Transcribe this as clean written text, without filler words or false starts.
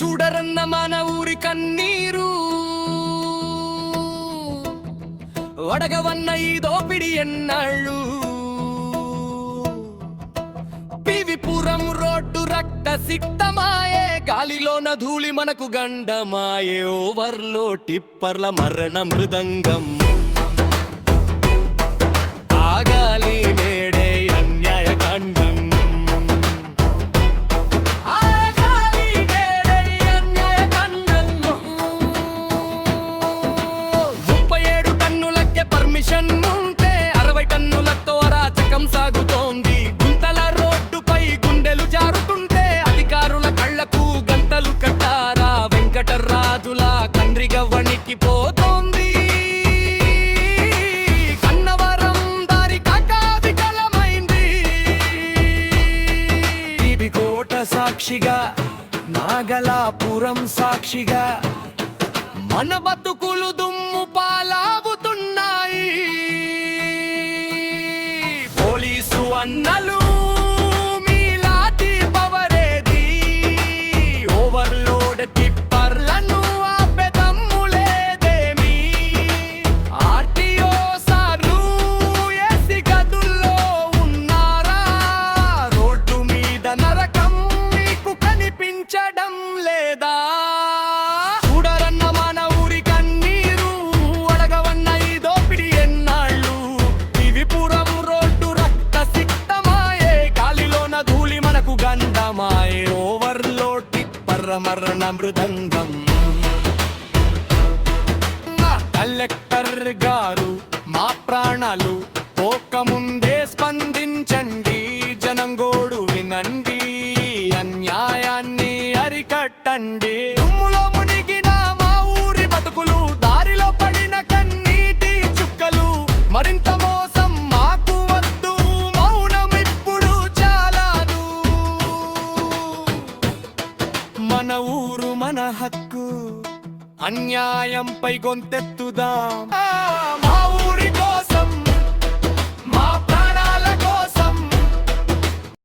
చూడరన్న మన ఊరి కన్నీరు, వడగవన్న ఈ దోపిడి ఎన్నాళ్ళు. పివిపురం రోడ్డు రక్త సిక్తమాయే, గాలిలోన ధూళి మనకు గండమాయే. ఓవర్లో టిప్పర్ల మరణ మృదంగం ఆగాలి నేడే అన్యాయ కాండం. ఉంటే 60 టన్నులతో అరాచకం సాగుతోంది. గుంతల రోడ్డుపై గుండెలు జారుతుంటే అధికారుల కళ్లకు గంతలు కట్టారా. వెంకటరాజుల కండ్రిగ వణికిపోతోంది. కన్నవరం దారి కాక వికలమైంది. ఇది కోట సాక్షిగా, నాగలాపురం సాక్షిగా మన బతుకులు దుమ్ము పాలాగుతున్నాయి. పోలీసు అన్నలు మీలాటి పవరేది, ఓవర్లోడ్ టిప్పర్లను ఆపెదమ్ములేదేమి. ఆర్టీఓ సార్లు ఏసి గదుల్లో ఉన్నారా, రోడ్డు మీద నరకం మీకు కనిపించడం లేదా. ఓవర్లోడ్ టిప్పర్ల మరణ మృదంగం. కలెక్టర్ గారు మా ప్రాణాలు పోకముందే స్పందించండి. జనంగోడు వినండి, అన్యాయాన్ని అరికట్టండి. దుమ్ములో మునిగిన మా ఊరి బతుకులు, దారిలో పడిన కన్నీటి చుక్కలు. మరింత మోసం మాకు వద్దు, మౌనం ఇప్పుడు చాలాదు. మన ఊరు మన హక్కు, అన్యాయంపై గొంతెత్తుదాం.